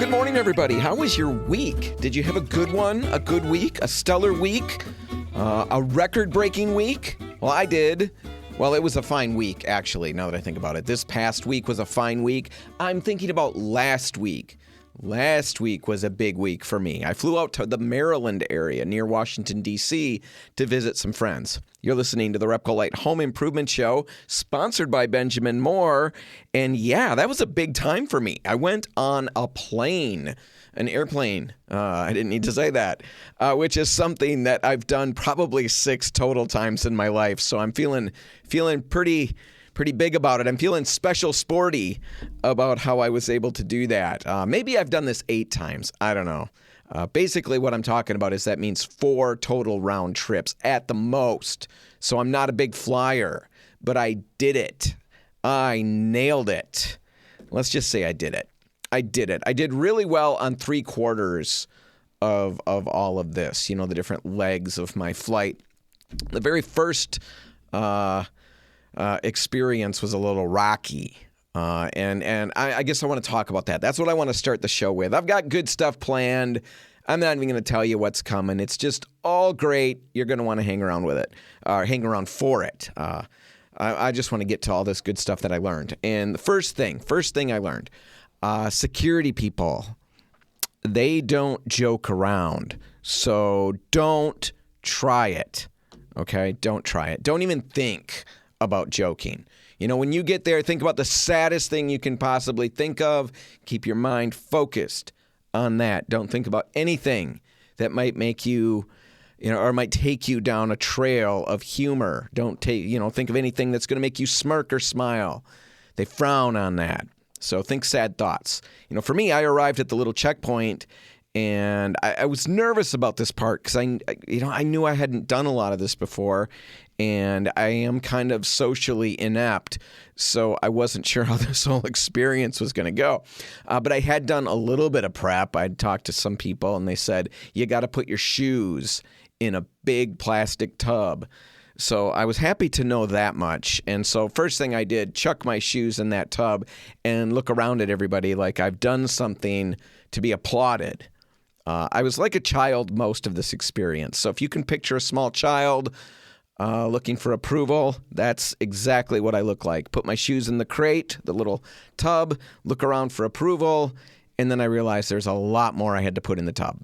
Good morning, everybody. How was your week? Did you have a good one? A good week? A stellar week? A record-breaking week? Well, I did. Well, it was a fine week, actually, now that I think about it. This past week was a fine week. I'm thinking about last week. Last week was a big week for me. I flew out to the Maryland area near Washington, D.C. to visit some friends. You're listening to the RepcoLite Home Improvement Show, sponsored by Benjamin Moore. And yeah, that was a big time for me. I went on a plane, an airplane. I didn't need to say that, which is something that I've done probably 6 total times in my life. So I'm feeling pretty big about it. I'm feeling special sporty about how I was able to do that. Maybe I've done this 8 times. I don't know. Basically, what I'm talking about is that means 4 total round trips at the most. So I'm not a big flyer, but I did it. I nailed it. Let's just say I did it. I did really well on 3/4 of all of this, the different legs of my flight. The very first experience was a little rocky. And I guess I want to talk about that. That's what I want to start the show with. I've got good stuff planned. I'm not even going to tell you what's coming. It's just all great. You're going to want to hang around with it, or hang around for it. I just want to get to all this good stuff that I learned. And the first thing I learned, security people, they don't joke around. So don't try it. Okay? Don't try it. Don't even think about joking. When you get there, think about the saddest thing you can possibly think of. Keep your mind focused on that. Don't think about anything that might make you, or might take you down a trail of humor. Don't think of anything that's going to make you smirk or smile. They frown on that. So think sad thoughts. For me, I arrived at the little checkpoint, and I was nervous about this part because I knew I hadn't done a lot of this before, and I am kind of socially inept, so I wasn't sure how this whole experience was going to go. But I had done a little bit of prep. I'd talked to some people, and they said, you got to put your shoes in a big plastic tub. So I was happy to know that much. And so first thing I did, chuck my shoes in that tub and look around at everybody like I've done something to be applauded. I was like a child most of this experience. So if you can picture a small child looking for approval, that's exactly what I look like. Put my shoes in the crate, the little tub, look around for approval, and then I realized there's a lot more I had to put in the tub.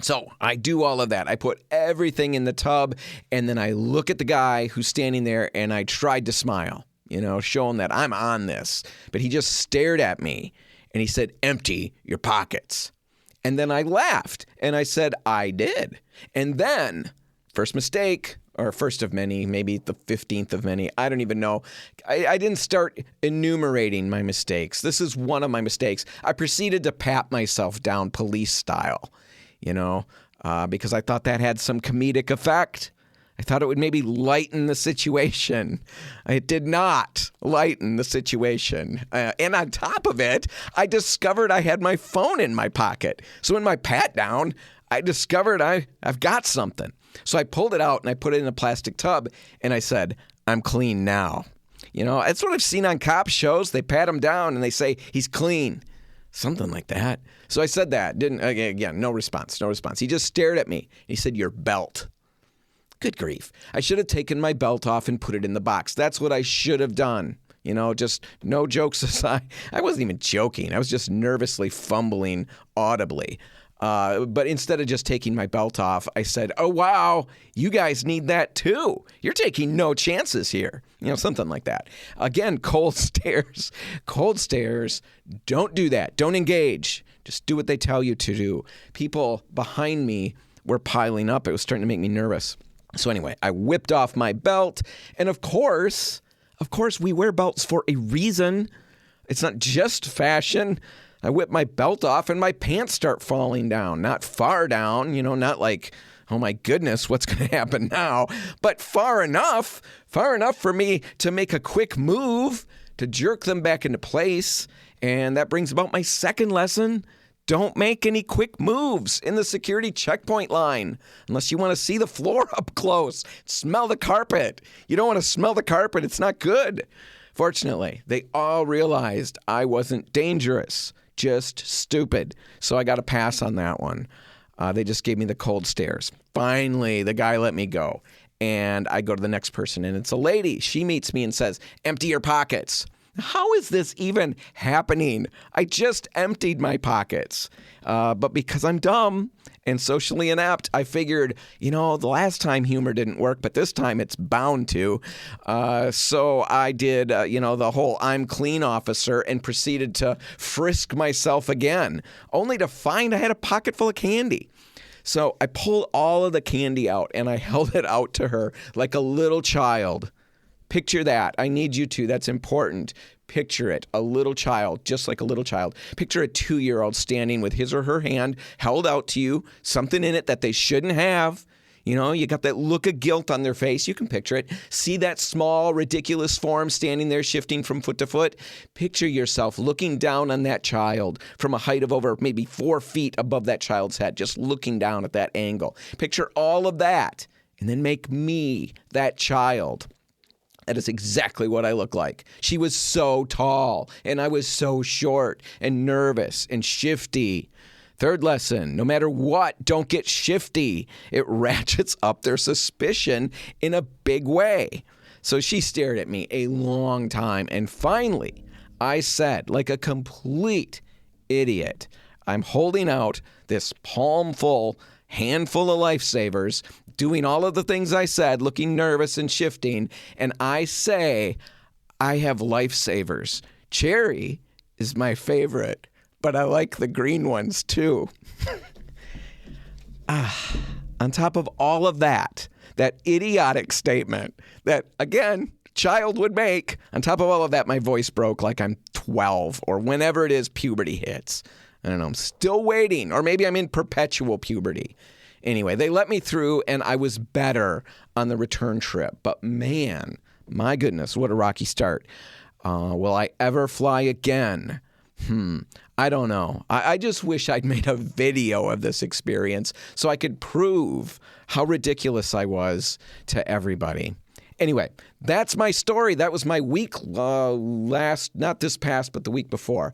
So I do all of that. I put everything in the tub, and then I look at the guy who's standing there, and I tried to smile, show him that I'm on this. But he just stared at me, and he said, empty your pockets. And then I laughed, and I said, I did. And then, first mistake, or first of many, maybe the 15th of many, I don't even know. I didn't start enumerating my mistakes. This is one of my mistakes. I proceeded to pat myself down police style, because I thought that had some comedic effect. I thought it would maybe lighten the situation. It did not lighten the situation. And on top of it, I discovered I had my phone in my pocket. So in my pat down, I discovered I've got something. So I pulled it out and I put it in a plastic tub and I said, I'm clean now. That's what I've seen on cop shows. They pat him down and they say, he's clean. Something like that. So I said that. Again, no response. He just stared at me. He said, your belt. Good grief. I should have taken my belt off and put it in the box. That's what I should have done. Just no jokes aside. I wasn't even joking. I was just nervously fumbling audibly. But instead of just taking my belt off, I said, oh, wow, you guys need that too. You're taking no chances here. Something like that. Again, cold stares. Cold stares. Don't do that. Don't engage. Just do what they tell you to do. People behind me were piling up. It was starting to make me nervous. So anyway, I whipped off my belt. And of course, we wear belts for a reason. It's not just fashion. I whip my belt off and my pants start falling down. Not far down, not like, oh my goodness, what's going to happen now? But far enough for me to make a quick move to jerk them back into place. And that brings about my second lesson. Don't make any quick moves in the security checkpoint line unless you want to see the floor up close. Smell the carpet. You don't want to smell the carpet. It's not good. Fortunately, they all realized I wasn't dangerous, just stupid. So I got a pass on that one. They just gave me the cold stares. Finally, the guy let me go. And I go to the next person, and it's a lady. She meets me and says, "Empty your pockets." How is this even happening? I just emptied my pockets. But because I'm dumb and socially inept, I figured, the last time humor didn't work, but this time it's bound to. So I did, the whole I'm clean officer and proceeded to frisk myself again, only to find I had a pocket full of candy. So I pulled all of the candy out and I held it out to her like a little child. Picture that. I need you to. That's important. Picture it. A little child, just like a little child. Picture a 2-year-old standing with his or her hand held out to you, something in it that they shouldn't have. You got that look of guilt on their face. You can picture it. See that small, ridiculous form standing there shifting from foot to foot? Picture yourself looking down on that child from a height of over maybe 4 feet above that child's head, just looking down at that angle. Picture all of that, and then make me that child. That is exactly what I look like. She was so tall, and I was so short and nervous and shifty. Third lesson, no matter what, don't get shifty. It ratchets up their suspicion in a big way. So she stared at me a long time, and finally, I said, like a complete idiot, I'm holding out this palm-full handful of lifesavers, doing all of the things I said, looking nervous and shifting, and I say, I have lifesavers. Cherry is my favorite, but I like the green ones too. On top of all of that idiotic statement that, again, child would make, on top of all of that, my voice broke like I'm 12 or whenever it is puberty hits. I don't know, I'm still waiting, or maybe I'm in perpetual puberty. Anyway, they let me through, and I was better on the return trip. But man, my goodness, what a rocky start. Will I ever fly again? I don't know. I just wish I'd made a video of this experience so I could prove how ridiculous I was to everybody. Anyway, that's my story. That was my week not this past, but the week before,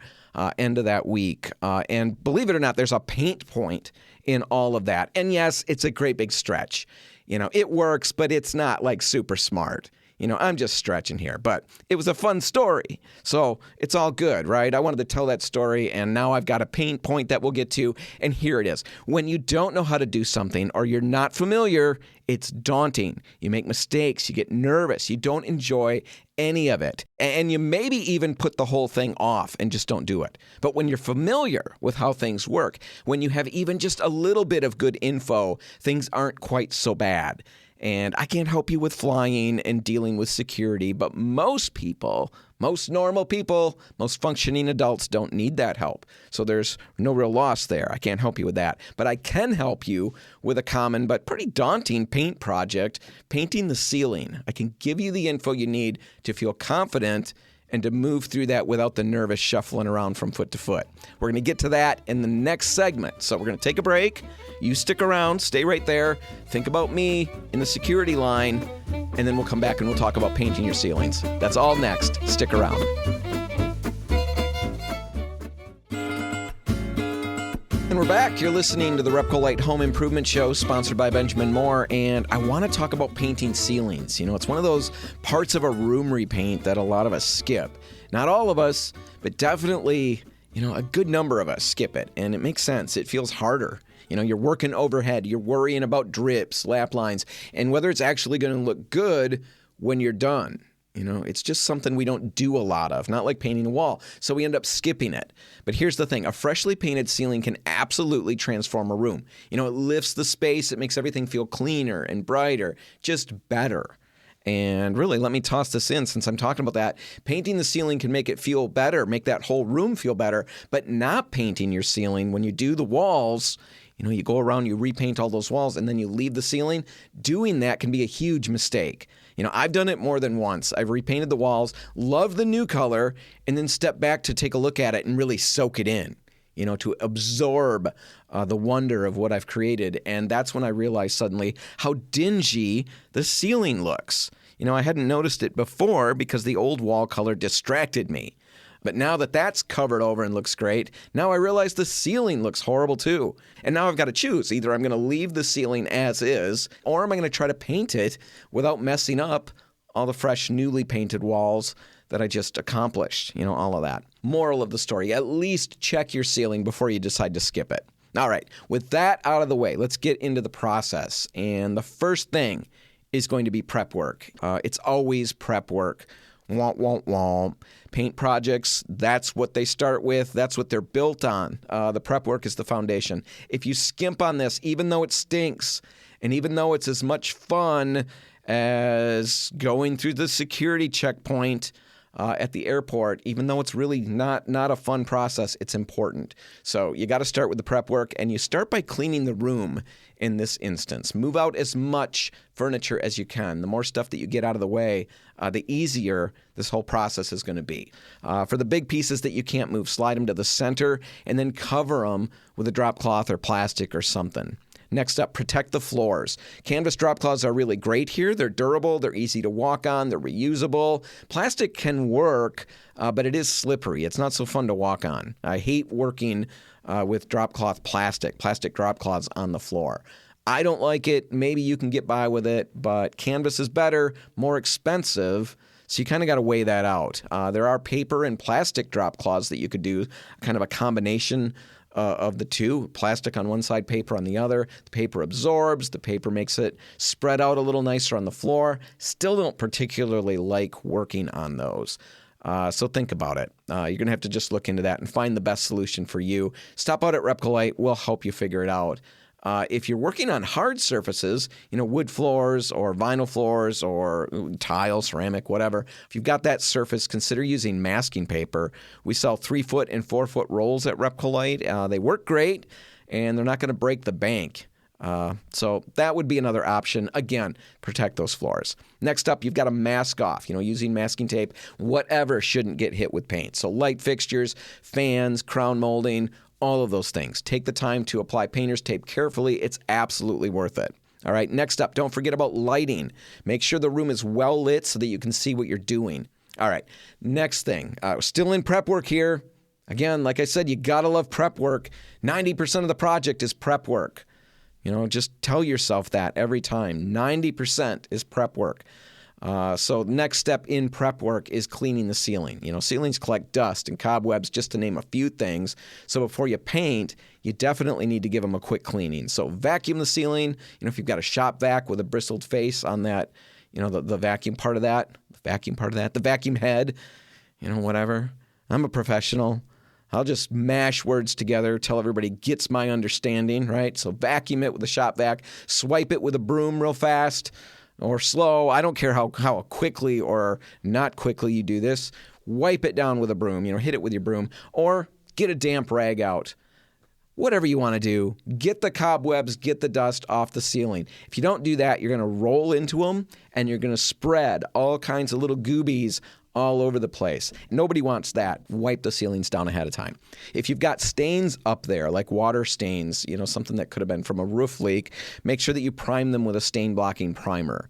end of that week. And believe it or not, there's a paint point in all of that. And yes, it's a great big stretch. It works, but it's not like super smart. I'm just stretching here, but it was a fun story. So it's all good, right? I wanted to tell that story, and now I've got a pain point that we'll get to, and here it is. When you don't know how to do something or you're not familiar, it's daunting. You make mistakes, you get nervous, you don't enjoy any of it, and you maybe even put the whole thing off and just don't do it. But when you're familiar with how things work, when you have even just a little bit of good info, things aren't quite so bad. And I can't help you with flying and dealing with security, but most people, most normal people, most functioning adults don't need that help. So there's no real loss there. I can't help you with that. But I can help you with a common but pretty daunting paint project, painting the ceiling. I can give you the info you need to feel confident and to move through that without the nervous shuffling around from foot to foot. We're going to get to that in the next segment. So we're going to take a break. You stick around, stay right there, think about me in the security line, and then we'll come back and we'll talk about painting your ceilings. That's all next. Stick around. And we're back. You're listening to the RepcoLite Home Improvement Show, sponsored by Benjamin Moore, and I want to talk about painting ceilings. It's one of those parts of a room repaint that a lot of us skip. Not all of us, but definitely, a good number of us skip it, and it makes sense. It feels harder. You're working overhead, you're worrying about drips, lap lines, and whether it's actually going to look good when you're done. It's just something we don't do a lot of, not like painting a wall. So we end up skipping it. But here's the thing. A freshly painted ceiling can absolutely transform a room. It lifts the space. It makes everything feel cleaner and brighter, just better. And really, let me toss this in since I'm talking about that. Painting the ceiling can make it feel better, make that whole room feel better. But not painting your ceiling, when you do the walls, you go around, you repaint all those walls, and then you leave the ceiling. Doing that can be a huge mistake. I've done it more than once. I've repainted the walls, loved the new color, and then stepped back to take a look at it and really soak it in, to absorb the wonder of what I've created. And that's when I realized suddenly how dingy the ceiling looks. I hadn't noticed it before because the old wall color distracted me. But now that that's covered over and looks great, now I realize the ceiling looks horrible too. And now I've got to choose. Either I'm going to leave the ceiling as is, or am I going to try to paint it without messing up all the fresh, newly painted walls that I just accomplished, all of that. Moral of the story, at least check your ceiling before you decide to skip it. All right, with that out of the way, let's get into the process. And the first thing is going to be prep work. It's always prep work. Paint projects, that's what they start with. That's what they're built on. The prep work is the foundation. If you skimp on this, even though it stinks, and even though it's as much fun as going through the security checkpoint at the airport, even though it's really not a fun process, it's important. So you got to start with the prep work, and you start by cleaning the room in this instance. Move out as much furniture as you can. The more stuff that you get out of the way, the easier this whole process is going to be. For the big pieces that you can't move, slide them to the center and then cover them with a drop cloth or plastic or something. Next up, protect the floors. Canvas drop cloths are really great here. They're durable, they're easy to walk on, they're reusable. Plastic can work, but it is slippery. It's not so fun to walk on. I hate working with drop cloth plastic drop cloths on the floor. I don't like it. Maybe you can get by with it, but canvas is better, more expensive. So you kind of got to weigh that out. There are paper and plastic drop cloths that you could do, kind of a combination of the two, plastic on one side, paper on the other. The paper absorbs, the paper makes it spread out a little nicer on the floor. Still don't particularly like working on those. So think about it. You're going to have to just look into that and find the best solution for you. Stop out at RepcoLite. We'll help you figure it out. If you're working on hard surfaces, wood floors or vinyl floors or tile, ceramic, whatever, if you've got that surface, consider using masking paper. We sell 3-foot and 4-foot rolls at RepcoLite. They work great, and they're not going to break the bank. So that would be another option. Again, protect those floors. Next up, you've got to mask off. Using masking tape, whatever shouldn't get hit with paint. So light fixtures, fans, crown molding, all of those things. Take the time to apply painter's tape carefully. It's absolutely worth it. All right, next up, don't forget about lighting. Make sure the room is well lit so that you can see what you're doing. All right, next thing, still in prep work here. Again, like I said, you got to love prep work. 90% of the project is prep work. Just tell yourself that every time. 90% is prep work. So the next step in prep work is cleaning the ceiling. Ceilings collect dust and cobwebs, just to name a few things. So before you paint, you definitely need to give them a quick cleaning. So vacuum the ceiling. If you've got a shop vac with a bristled face on that, the vacuum part of that, the vacuum head, whatever. I'm a professional. I'll just mash words together, tell everybody gets my understanding, right? So vacuum it with a shop vac, swipe it with a broom real fast or slow. I don't care how quickly or not quickly you do this. Wipe it down with a broom, hit it with your broom, or get a damp rag out. Whatever you want to do, get the cobwebs, get the dust off the ceiling. If you don't do that, you're going to roll into them and you're going to spread all kinds of little goobies all over the place. Nobody wants that. Wipe the ceilings down ahead of time. If you've got stains up there, like water stains, something that could have been from a roof leak, make sure that you prime them with a stain blocking primer.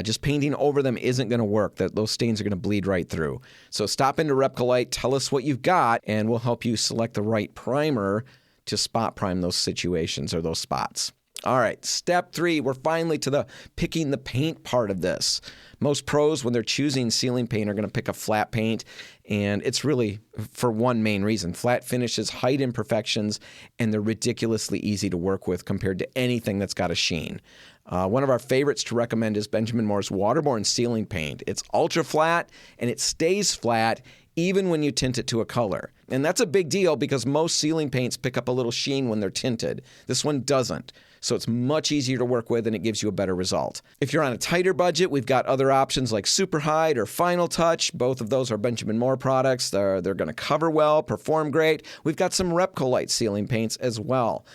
Just painting over them isn't going to work. Those stains are going to bleed right through. So stop into RepcoLite, tell us what you've got, and we'll help you select the right primer to spot prime those situations or those spots. All right, step 3, we're finally to the picking the paint part of this. Most pros, when they're choosing ceiling paint, are going to pick a flat paint, and it's really for one main reason. Flat finishes hide imperfections, and they're ridiculously easy to work with compared to anything that's got a sheen. One of our favorites to recommend is Benjamin Moore's Waterborne Ceiling Paint. It's ultra flat, and it stays flat even when you tint it to a color. And that's a big deal because most ceiling paints pick up a little sheen when they're tinted. This one doesn't. So it's much easier to work with and it gives you a better result. If you're on a tighter budget, we've got other options like Super Hide or Final Touch. Both of those are Benjamin Moore products. They're going to cover well, perform great. We've got some RepcoLite ceiling paints as well.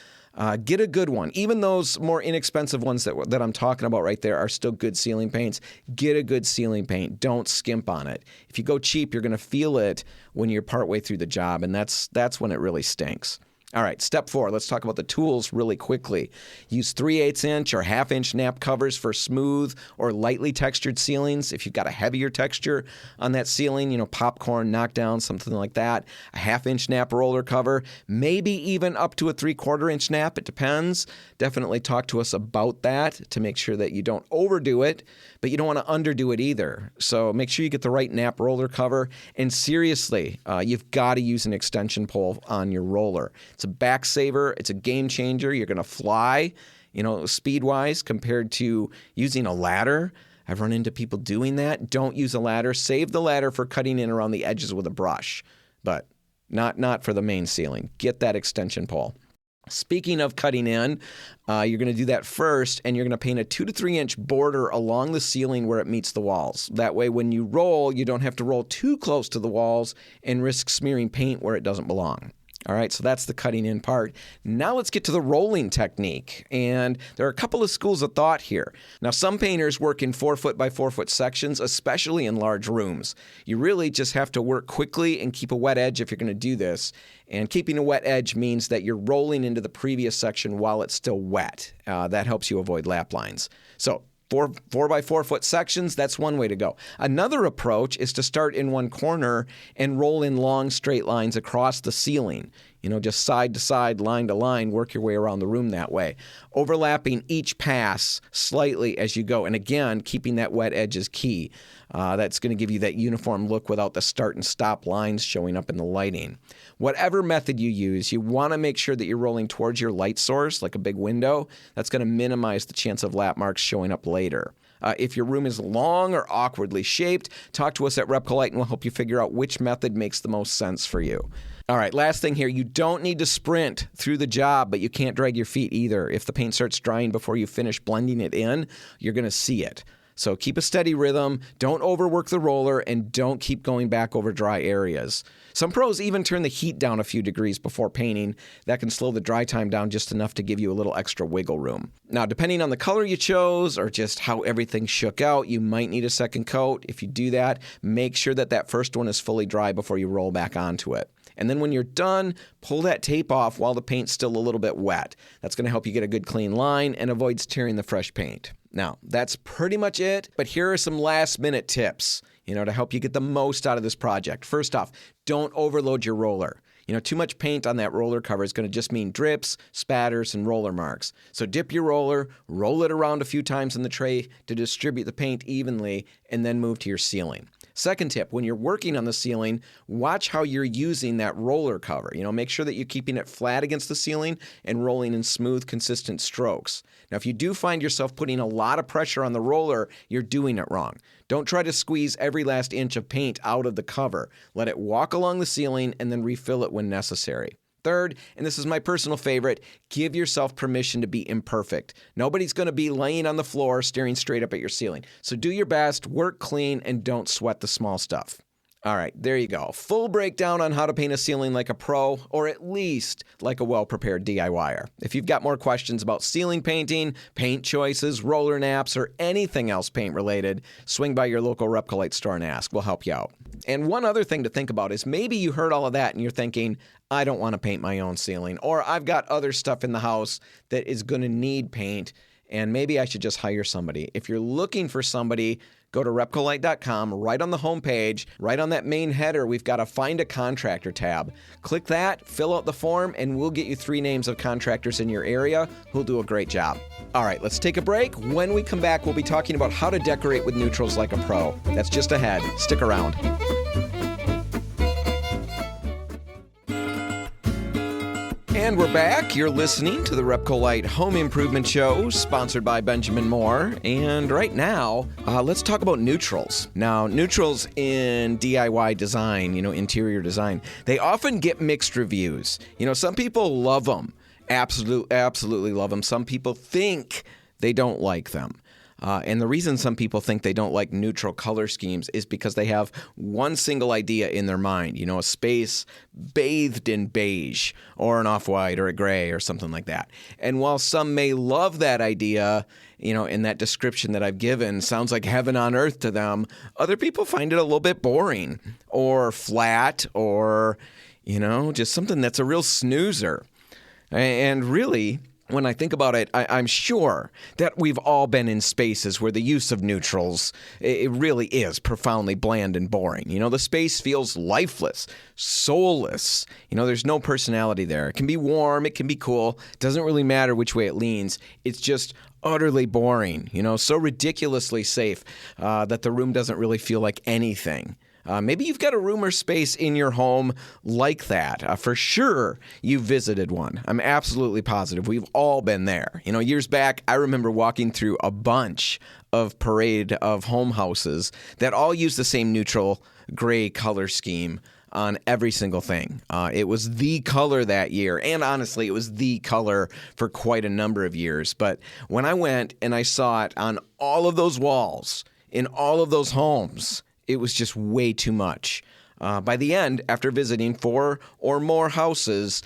Get a good one. Even those more inexpensive ones that I'm talking about right there are still good ceiling paints. Get a good ceiling paint. Don't skimp on it. If you go cheap, you're going to feel it when you're partway through the job, and that's when it really stinks. All right, step 4, let's talk about the tools really quickly. Use 3/8 inch or 1/2 inch nap covers for smooth or lightly textured ceilings. If you've got a heavier texture on that ceiling, popcorn, knockdown, something like that, a 1/2 inch nap roller cover, maybe even up to a 3/4 inch nap, it depends. Definitely talk to us about that to make sure that you don't overdo it, but you don't want to underdo it either. So make sure you get the right nap roller cover. And seriously, you've got to use an extension pole on your roller. It's a back saver. It's a game changer. You're going to fly, speed-wise compared to using a ladder. I've run into people doing that. Don't use a ladder. Save the ladder for cutting in around the edges with a brush, but not for the main ceiling. Get that extension pole. Speaking of cutting in, you're going to do that first, and you're going to paint a 2 to 3 inch border along the ceiling where it meets the walls. That way, when you roll, you don't have to roll too close to the walls and risk smearing paint where it doesn't belong. All right, so that's the cutting in part. Now let's get to the rolling technique. And there are a couple of schools of thought here. Now, some painters work in 4 foot by 4 foot sections, especially in large rooms. You really just have to work quickly and keep a wet edge if you're going to do this. And keeping a wet edge means that you're rolling into the previous section while it's still wet. That helps you avoid lap lines. So 4 by 4 foot sections, that's one way to go. Another approach is to start in one corner and roll in long straight lines across the ceiling. Just side to side, line to line, work your way around the room that way. Overlapping each pass slightly as you go. And again, keeping that wet edge is key. That's going to give you that uniform look without the start and stop lines showing up in the lighting. Whatever method you use, you want to make sure that you're rolling towards your light source, like a big window. That's going to minimize the chance of lap marks showing up later. If your room is long or awkwardly shaped, talk to us at RepcoLite and we'll help you figure out which method makes the most sense for you. All right, last thing here. You don't need to sprint through the job, but you can't drag your feet either. If the paint starts drying before you finish blending it in, you're going to see it. So keep a steady rhythm, don't overwork the roller, and don't keep going back over dry areas. Some pros even turn the heat down a few degrees before painting. That can slow the dry time down just enough to give you a little extra wiggle room. Now, depending on the color you chose or just how everything shook out, you might need a second coat. If you do that, make sure that that first one is fully dry before you roll back onto it. And then when you're done, pull that tape off while the paint's still a little bit wet. That's going to help you get a good clean line and avoids tearing the fresh paint. Now, that's pretty much it, but here are some last-minute tips, to help you get the most out of this project. First off, don't overload your roller. Too much paint on that roller cover is going to just mean drips, spatters, and roller marks. So dip your roller, roll it around a few times in the tray to distribute the paint evenly, and then move to your ceiling. Second tip, when you're working on the ceiling, watch how you're using that roller cover. Make sure that you're keeping it flat against the ceiling and rolling in smooth, consistent strokes. Now, if you do find yourself putting a lot of pressure on the roller, you're doing it wrong. Don't try to squeeze every last inch of paint out of the cover. Let it walk along the ceiling and then refill it when necessary. Third, and this is my personal favorite, give yourself permission to be imperfect. Nobody's going to be laying on the floor staring straight up at your ceiling. So do your best, work clean, and don't sweat the small stuff. All right, there you go. Full breakdown on how to paint a ceiling like a pro, or at least like a well-prepared DIYer. If you've got more questions about ceiling painting, paint choices, roller naps, or anything else paint-related, swing by your local RepcoLite store and ask. We'll help you out. And one other thing to think about is maybe you heard all of that and you're thinking, I don't want to paint my own ceiling, or I've got other stuff in the house that is going to need paint, and maybe I should just hire somebody. If you're looking for somebody, go to RepcoLite.com, right on the homepage, right on that main header, we've got a Find a Contractor tab. Click that, fill out the form, and we'll get you 3 names of contractors in your area who'll do a great job. All right, let's take a break. When we come back, we'll be talking about how to decorate with neutrals like a pro. That's just ahead. Stick around. And we're back. You're listening to the RepcoLite Home Improvement Show, sponsored by Benjamin Moore. And right now, let's talk about neutrals. Now, neutrals in DIY design, interior design, they often get mixed reviews. Some people love them, absolutely love them. Some people think they don't like them. And the reason some people think they don't like neutral color schemes is because they have one single idea in their mind, a space bathed in beige or an off-white or a gray or something like that. And while some may love that idea, in that description that I've given, sounds like heaven on earth to them, other people find it a little bit boring or flat or, just something that's a real snoozer. And really, when I think about it, I'm sure that we've all been in spaces where the use of neutrals, it really is profoundly bland and boring. The space feels lifeless, soulless. There's no personality there. It can be warm, it can be cool. It doesn't really matter which way it leans. It's just utterly boring, so ridiculously safe that the room doesn't really feel like anything. Maybe you've got a room or space in your home like that. For sure, you visited one. I'm absolutely positive. We've all been there. Years back, I remember walking through a bunch of parade of home houses that all use the same neutral gray color scheme on every single thing. It was the color that year, and honestly, it was the color for quite a number of years. But when I went and I saw it on all of those walls, in all of those homes, it was just way too much. By the end, after visiting 4 or more houses,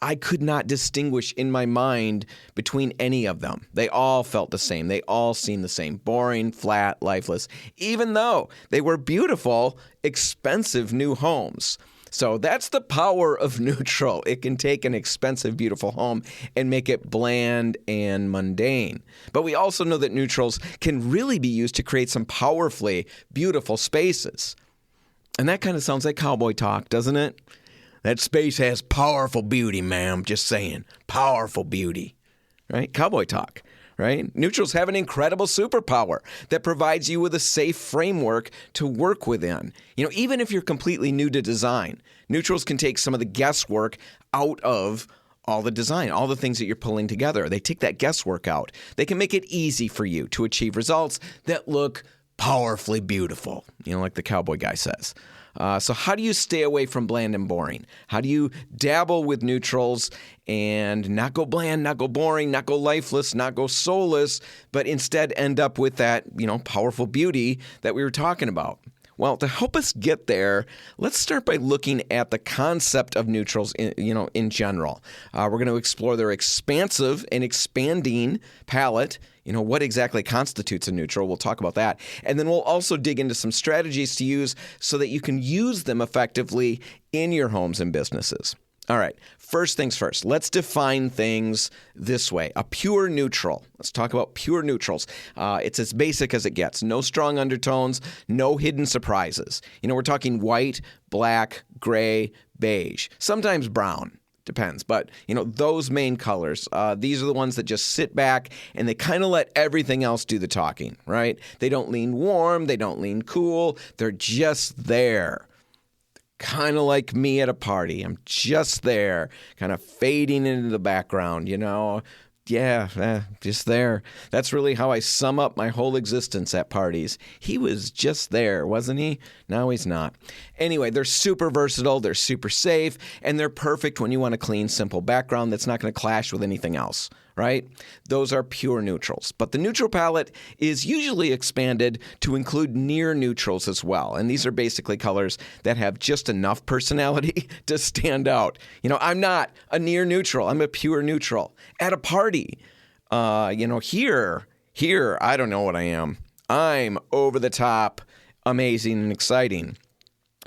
I could not distinguish in my mind between any of them. They all felt the same. They all seemed the same. Boring, flat, lifeless, even though they were beautiful, expensive new homes. So that's the power of neutral. It can take an expensive, beautiful home and make it bland and mundane. But we also know that neutrals can really be used to create some powerfully beautiful spaces. And that kind of sounds like cowboy talk, doesn't it? That space has powerful beauty, ma'am. Just saying. Powerful beauty. Right? Cowboy talk. Right? Neutrals have an incredible superpower that provides you with a safe framework to work within. Even if you're completely new to design, neutrals can take some of the guesswork out of all the design, all the things that you're pulling together. They take that guesswork out. They can make it easy for you to achieve results that look powerfully beautiful, like the cowboy guy says. So how do you stay away from bland and boring? How do you dabble with neutrals and not go bland, not go boring, not go lifeless, not go soulless, but instead end up with that, powerful beauty that we were talking about? Well, to help us get there, let's start by looking at the concept of neutrals in general. We're going to explore their expansive and expanding palette. What exactly constitutes a neutral? We'll talk about that. And then we'll also dig into some strategies to use so that you can use them effectively in your homes and businesses. All right, first things first, let's define things this way. A pure neutral. Let's talk about pure neutrals. It's as basic as it gets. No strong undertones, no hidden surprises. We're talking white, black, gray, beige, sometimes brown. Depends. But, those main colors, these are the ones that just sit back and they kind of let everything else do the talking, right? They don't lean warm. They don't lean cool. They're just there. Kind of like me at a party. I'm just there, kind of fading into the background, Yeah, just there. That's really how I sum up my whole existence at parties. He was just there, wasn't he? Now he's not. Anyway, they're super versatile, they're super safe, and they're perfect when you want a clean, simple background that's not going to clash with anything else, right? Those are pure neutrals. But the neutral palette is usually expanded to include near neutrals as well. And these are basically colors that have just enough personality to stand out. I'm not a near neutral. I'm a pure neutral. At a party, here, I don't know what I am. I'm over the top, amazing and exciting.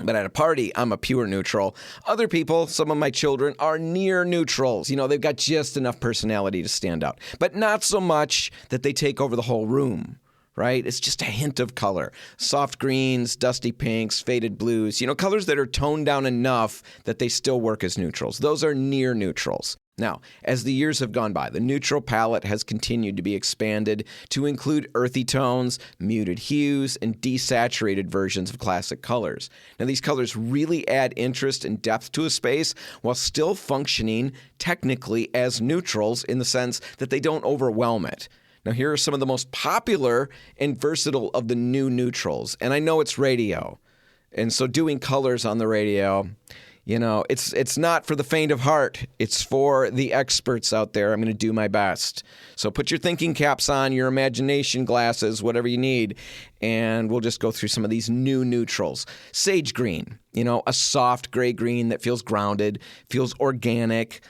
But at a party, I'm a pure neutral. Other people, some of my children, are near neutrals. They've got just enough personality to stand out. But not so much that they take over the whole room, right? It's just a hint of color. Soft greens, dusty pinks, faded blues. Colors that are toned down enough that they still work as neutrals. Those are near neutrals. Now, as the years have gone by, the neutral palette has continued to be expanded to include earthy tones, muted hues, and desaturated versions of classic colors. Now, these colors really add interest and depth to a space while still functioning technically as neutrals in the sense that they don't overwhelm it. Now, here are some of the most popular and versatile of the new neutrals. And I know it's radio. And so doing colors on the radio, it's not for the faint of heart. It's for the experts out there. I'm going to do my best. So put your thinking caps on, your imagination glasses, whatever you need, and we'll just go through some of these new neutrals. Sage green, a soft gray green that feels grounded, feels organic,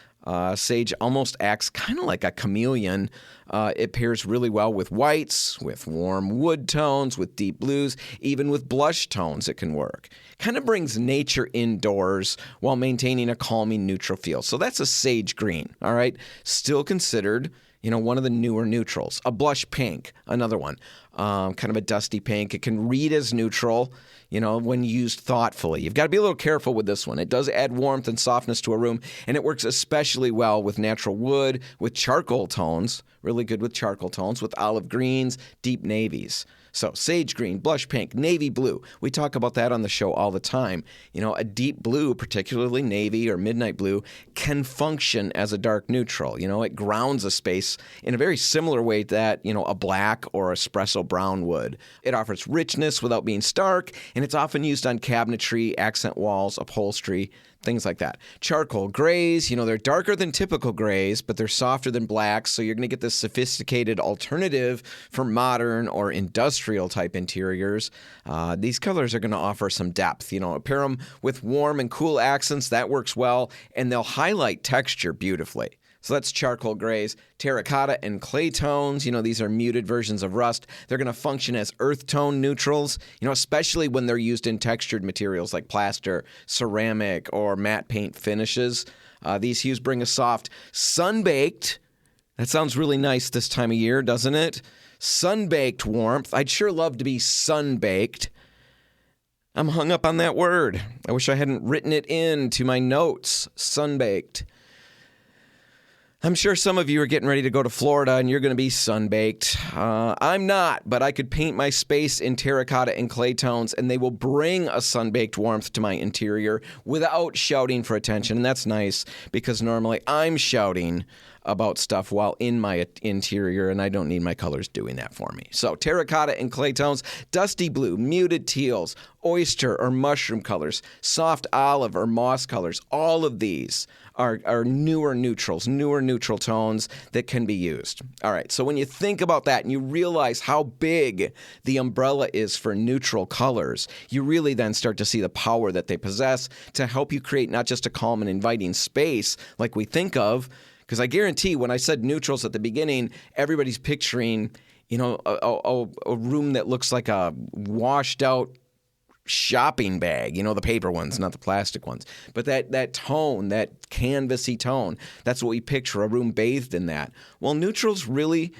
Sage almost acts kind of like a chameleon. It pairs really well with whites, with warm wood tones, with deep blues, even with blush tones it can work. Kind of brings nature indoors while maintaining a calming neutral feel. So that's a sage green, all right? Still considered, one of the newer neutrals. A blush pink, another one. Kind of a dusty pink. It can read as neutral, when used thoughtfully. You've got to be a little careful with this one. It does add warmth and softness to a room, and it works especially well with natural wood, with charcoal tones, really good with charcoal tones, with olive greens, deep navies. So sage green, blush pink, navy blue. We talk about that on the show all the time. A deep blue, particularly navy or midnight blue, can function as a dark neutral. It grounds a space in a very similar way that, a black or espresso brown would. It offers richness without being stark, and it's often used on cabinetry, accent walls, upholstery, things like that. Charcoal grays, they're darker than typical grays, but they're softer than blacks, so you're going to get this sophisticated alternative for modern or industrial type interiors. These colors are going to offer some depth. Pair them with warm and cool accents, that works well, and they'll highlight texture beautifully. So that's charcoal grays. Terracotta and clay tones, these are muted versions of rust. They're going to function as earth tone neutrals, especially when they're used in textured materials like plaster, ceramic, or matte paint finishes. These hues bring a soft sun-baked. That sounds really nice this time of year, doesn't it? Sun-baked warmth. I'd sure love to be sun-baked. I'm hung up on that word. I wish I hadn't written it into my notes. Sun-baked. I'm sure some of you are getting ready to go to Florida and you're going to be sun-baked. I'm not, but I could paint my space in terracotta and clay tones and they will bring a sun-baked warmth to my interior without shouting for attention. And that's nice because normally I'm shouting about stuff while in my interior, and I don't need my colors doing that for me. So terracotta and clay tones, dusty blue, muted teals, oyster or mushroom colors, soft olive or moss colors, all of these are newer neutrals, newer neutral tones that can be used. All right, so when you think about that and you realize how big the umbrella is for neutral colors, you really then start to see the power that they possess to help you create not just a calm and inviting space like we think of, because I guarantee when I said neutrals at the beginning, everybody's picturing, a room that looks like a washed out shopping bag, the paper ones, not the plastic ones. But that tone, that canvasy tone, that's what we picture, a room bathed in that. Well, neutrals really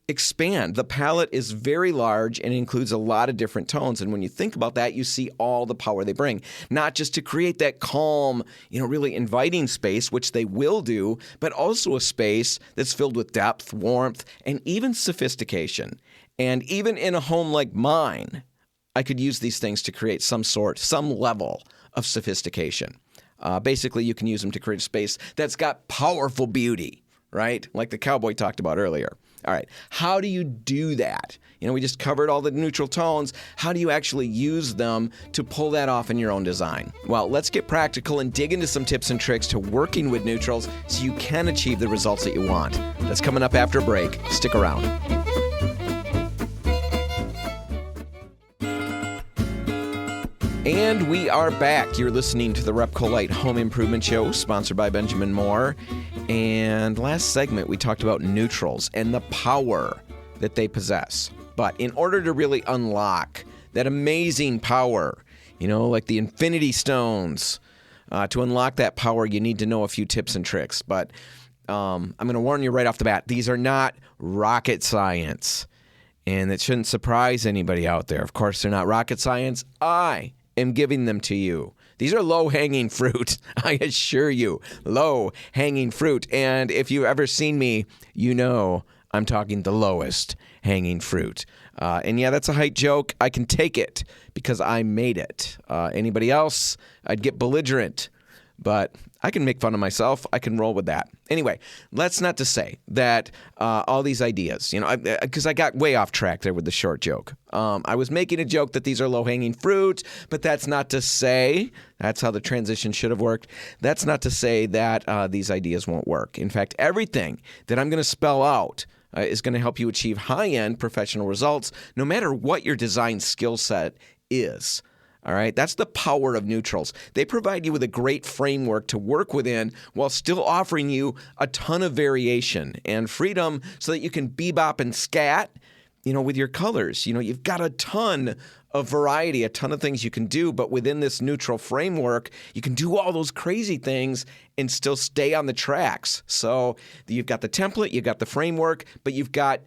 expand. The palette is very large and includes a lot of different tones. And when you think about that, you see all the power they bring, not just to create that calm, really inviting space, which they will do, but also a space that's filled with depth, warmth, and even sophistication. And even in a home like mine, I could use these things to create some level of sophistication. Basically, you can use them to create a space that's got powerful beauty, right? Like the cowboy talked about earlier. All right, how do you do that? We just covered all the neutral tones. How do you actually use them to pull that off in your own design? Well, let's get practical and dig into some tips and tricks to working with neutrals so you can achieve the results that you want. That's coming up after a break. Stick around. And we are back. You're listening to the RepcoLite Home Improvement Show, sponsored by Benjamin Moore. And last segment, we talked about neutrals and the power that they possess. But in order to really unlock that amazing power, like the Infinity Stones, to unlock that power, you need to know a few tips and tricks. But I'm going to warn you right off the bat, these are not rocket science. And it shouldn't surprise anybody out there. Of course, they're not rocket science. I am giving them to you. These are low-hanging fruit, I assure you, low-hanging fruit. And if you've ever seen me, you know I'm talking the lowest hanging fruit. And yeah, that's a height joke. I can take it because I made it. Anybody else, I'd get belligerent. But I can make fun of myself. I can roll with that. Anyway, that's not to say that all these ideas, because I got way off track there with the short joke. I was making a joke that these are low-hanging fruit, but that's not to say, that's how the transition should have worked. That's not to say that these ideas won't work. In fact, everything that I'm going to spell out is going to help you achieve high-end professional results, no matter what your design skill set is. All right, that's the power of neutrals. They provide you with a great framework to work within while still offering you a ton of variation and freedom so that you can bebop and scat, with your colors. You've got a ton of variety, a ton of things you can do, but within this neutral framework, you can do all those crazy things and still stay on the tracks. So you've got the template, you've got the framework, but you've got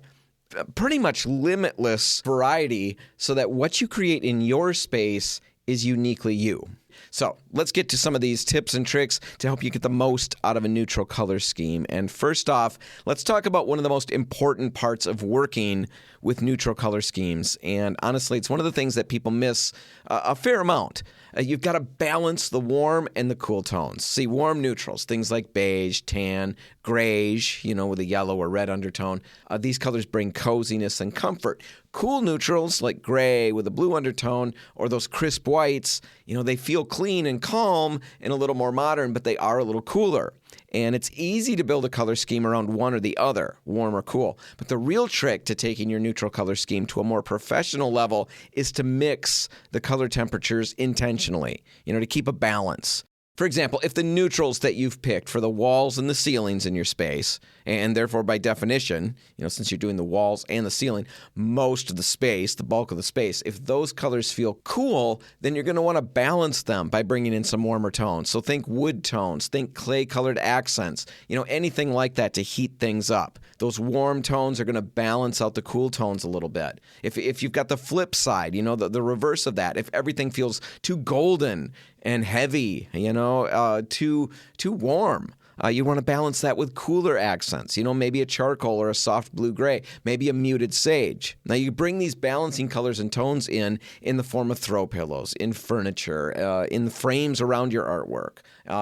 pretty much limitless variety so that what you create in your space is uniquely you. So let's get to some of these tips and tricks to help you get the most out of a neutral color scheme. And first off, let's talk about one of the most important parts of working with neutral color schemes. And honestly, it's one of the things that people miss a fair amount. You've got to balance the warm and the cool tones. See, warm neutrals, things like beige, tan, grayish, with a yellow or red undertone. These colors bring coziness and comfort. Cool neutrals like gray with a blue undertone or those crisp whites, they feel clean and calm and a little more modern, but they are a little cooler. And it's easy to build a color scheme around one or the other, warm or cool. But the real trick to taking your neutral color scheme to a more professional level is to mix the color temperatures intentionally, to keep a balance. For example, if the neutrals that you've picked for the walls and the ceilings in your space, and therefore by definition, since you're doing the walls and the ceiling, most of the space, the bulk of the space, if those colors feel cool, then you're going to want to balance them by bringing in some warmer tones. So think wood tones, think clay-colored accents, anything like that to heat things up. Those warm tones are going to balance out the cool tones a little bit. If you've got the flip side, the reverse of that, if everything feels too golden and heavy, too warm. You want to balance that with cooler accents, maybe a charcoal or a soft blue-gray, maybe a muted sage. Now, you bring these balancing colors and tones in the form of throw pillows, in furniture, in the frames around your artwork,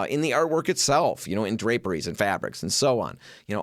in the artwork itself, in draperies and fabrics and so on.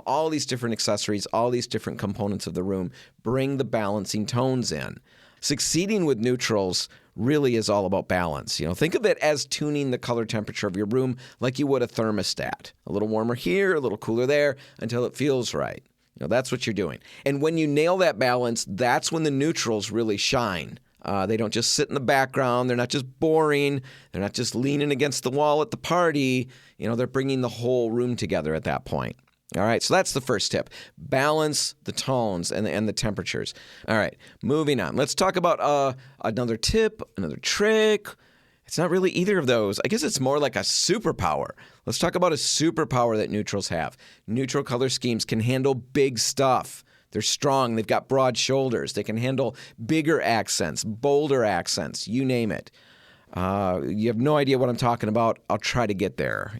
All these different accessories, all these different components of the room bring the balancing tones in. Succeeding with neutrals really is all about balance. Think of it as tuning the color temperature of your room like you would a thermostat. A little warmer here, a little cooler there, until it feels right. That's what you're doing. And when you nail that balance, that's when the neutrals really shine. They don't just sit in the background. They're not just boring. They're not just leaning against the wall at the party. They're bringing the whole room together at that point. All right, so that's the first tip. Balance the tones and the temperatures. All right, moving on. Let's talk about another tip, another trick. It's not really either of those. I guess it's more like a superpower. Let's talk about a superpower that neutrals have. Neutral color schemes can handle big stuff. They're strong. They've got broad shoulders. They can handle bigger accents, bolder accents, you name it. You have no idea what I'm talking about. I'll try to get there.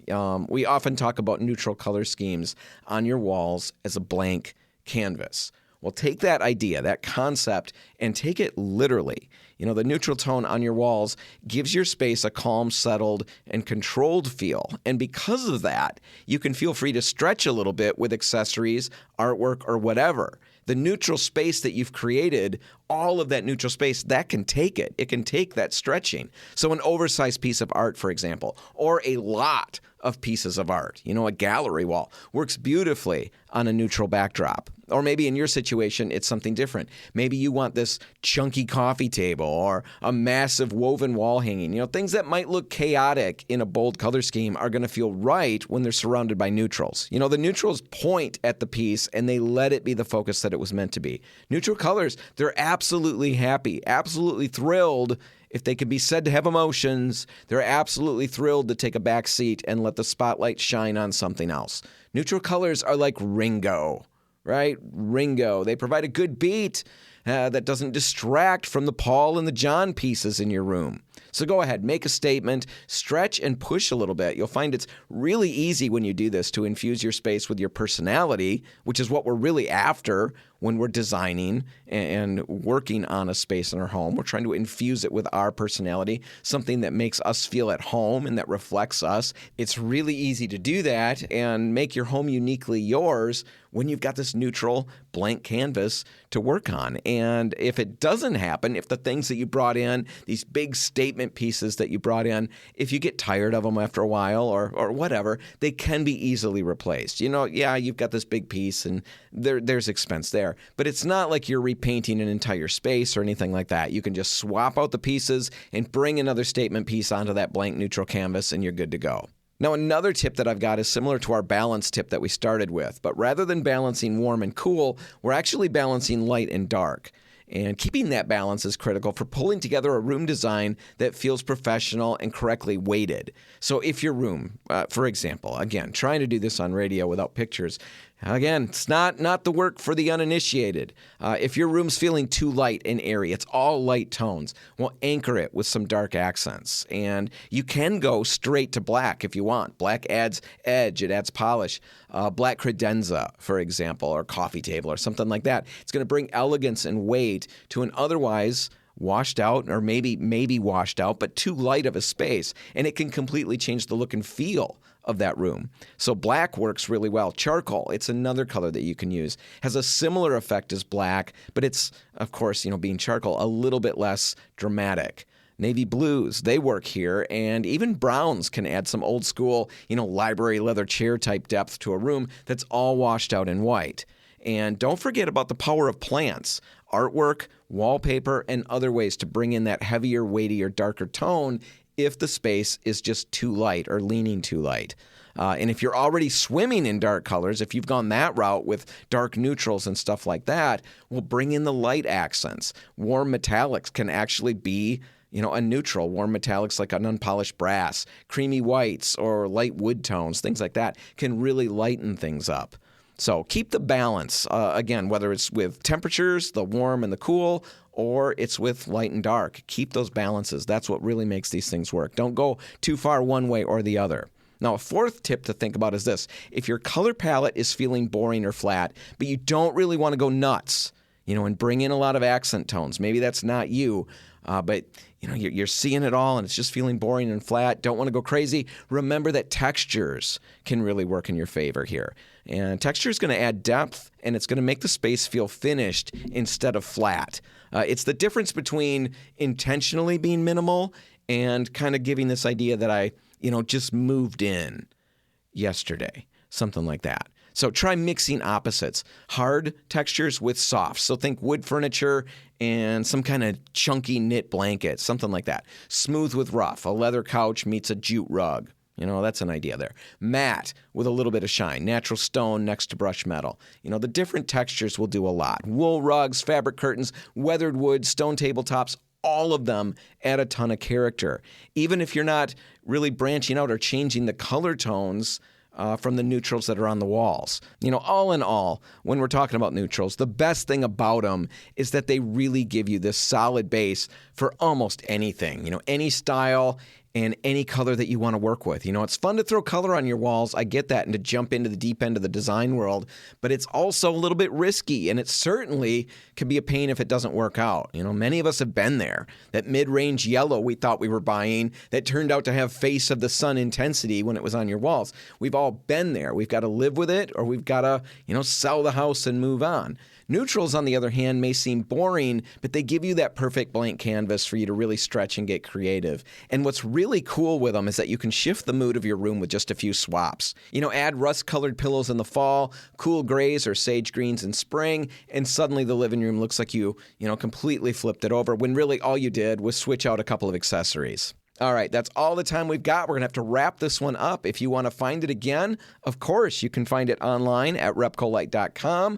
We often talk about neutral color schemes on your walls as a blank canvas. Well, take that idea, that concept, and take it literally. The neutral tone on your walls gives your space a calm, settled, and controlled feel. And because of that, you can feel free to stretch a little bit with accessories, artwork, or whatever. The neutral space that you've created, all of that neutral space, that can take it. It can take that stretching. So an oversized piece of art, for example, or a lot of pieces of art, a gallery wall, works beautifully on a neutral backdrop. Or maybe in your situation, it's something different. Maybe you want this chunky coffee table or a massive woven wall hanging. Things that might look chaotic in a bold color scheme are going to feel right when they're surrounded by neutrals. The neutrals point at the piece and they let it be the focus that it was meant to be. Neutral colors, they're absolutely happy, absolutely thrilled. If they can be said to have emotions, they're absolutely thrilled to take a back seat and let the spotlight shine on something else. Neutral colors are like Ringo, right? Ringo. They provide a good beat that doesn't distract from the Paul and the John pieces in your room. So go ahead, make a statement, stretch and push a little bit. You'll find it's really easy when you do this to infuse your space with your personality, which is what we're really after when we're designing and working on a space in our home. We're trying to infuse it with our personality, something that makes us feel at home and that reflects us. It's really easy to do that and make your home uniquely yours when you've got this neutral blank canvas to work on. And if it doesn't happen, if the things that you brought in, these big statement pieces that you brought in, if you get tired of them after a while or whatever, they can be easily replaced. You've got this big piece and there's expense there. there, but it's not like you're repainting an entire space or anything like that. You can just swap out the pieces and bring another statement piece onto that blank neutral canvas and you're good to go. Now, another tip that I've got is similar to our balance tip that we started with, but rather than balancing warm and cool, we're actually balancing light and dark. And keeping that balance is critical for pulling together a room design that feels professional and correctly weighted. So if your room, for example, again, trying to do this on radio without pictures, again, it's not the work for the uninitiated. If your room's feeling too light and airy, it's all light tones, well, anchor it with some dark accents. And you can go straight to black if you want. Black adds edge, it adds polish. Black credenza, for example, or coffee table or something like that. It's going to bring elegance and weight to an otherwise washed out, or maybe washed out, but too light of a space. And it can completely change the look and feel of that room. So black works really well. Charcoal, it's another color that you can use. Has a similar effect as black, but it's, of course, being charcoal, a little bit less dramatic. Navy blues, they work here, and even browns can add some old school, library leather chair type depth to a room that's all washed out in white. And don't forget about the power of plants, artwork, wallpaper, and other ways to bring in that heavier, weightier, darker tone if the space is just too light or leaning too light. And if you're already swimming in dark colors, if you've gone that route with dark neutrals and stuff like that, well, bring in the light accents. Warm metallics can actually be a neutral. Warm metallics like an unpolished brass, creamy whites, or light wood tones, things like that can really lighten things up. So keep the balance, again, whether it's with temperatures, the warm and the cool, or it's with light and dark. Keep those balances. That's what really makes these things work. Don't go too far one way or the other. Now, a fourth tip to think about is this. If your color palette is feeling boring or flat, but you don't really want to go nuts, and bring in a lot of accent tones, maybe that's not you, but you're seeing it all and it's just feeling boring and flat, don't want to go crazy, remember that textures can really work in your favor here. And texture is going to add depth, and it's going to make the space feel finished instead of flat. It's the difference between intentionally being minimal and kind of giving this idea that I, just moved in yesterday, something like that. So try mixing opposites, hard textures with soft. So think wood furniture and some kind of chunky knit blanket, something like that. Smooth with rough, a leather couch meets a jute rug. That's an idea there. Matte with a little bit of shine. Natural stone next to brushed metal. The different textures will do a lot. Wool rugs, fabric curtains, weathered wood, stone tabletops, all of them add a ton of character. Even if you're not really branching out or changing the color tones from the neutrals that are on the walls. All in all, when we're talking about neutrals, the best thing about them is that they really give you this solid base for almost anything. Any style and any color that you want to work with. It's fun to throw color on your walls. I get that, and to jump into the deep end of the design world, but it's also a little bit risky, and it certainly can be a pain if it doesn't work out. Many of us have been there. That mid-range yellow we thought we were buying that turned out to have face of the sun intensity when it was on your walls. We've all been there. We've got to live with it, or we've got to, sell the house and move on. Neutrals, on the other hand, may seem boring, but they give you that perfect blank canvas for you to really stretch and get creative. And what's really cool with them is that you can shift the mood of your room with just a few swaps. Add rust-colored pillows in the fall, cool grays or sage greens in spring, and suddenly the living room looks like you completely flipped it over, when really all you did was switch out a couple of accessories. All right, that's all the time we've got. We're going to have to wrap this one up. If you want to find it again, of course, you can find it online at RepcoLite.com.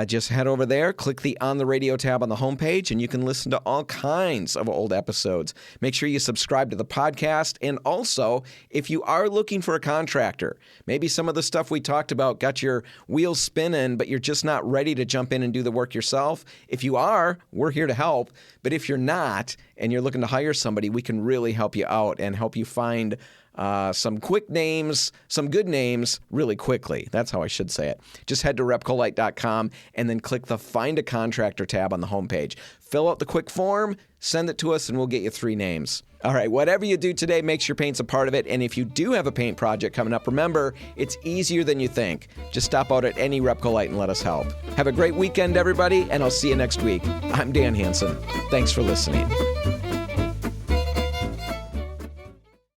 Just head over there, click the On the Radio tab on the homepage, and you can listen to all kinds of old episodes. Make sure you subscribe to the podcast. And also, if you are looking for a contractor, maybe some of the stuff we talked about got your wheels spinning, but you're just not ready to jump in and do the work yourself. If you are, we're here to help. But if you're not, and you're looking to hire somebody, we can really help you out and help you find some quick names, some good names really quickly. That's how I should say it. Just head to RepcoLite.com and then click the Find a Contractor tab on the homepage. Fill out the quick form, send it to us, and we'll get you 3 names. All right, whatever you do today, make sure paint's a part of it. And if you do have a paint project coming up, remember, it's easier than you think. Just stop out at any RepcoLite and let us help. Have a great weekend, everybody, and I'll see you next week. I'm Dan Hansen. Thanks for listening.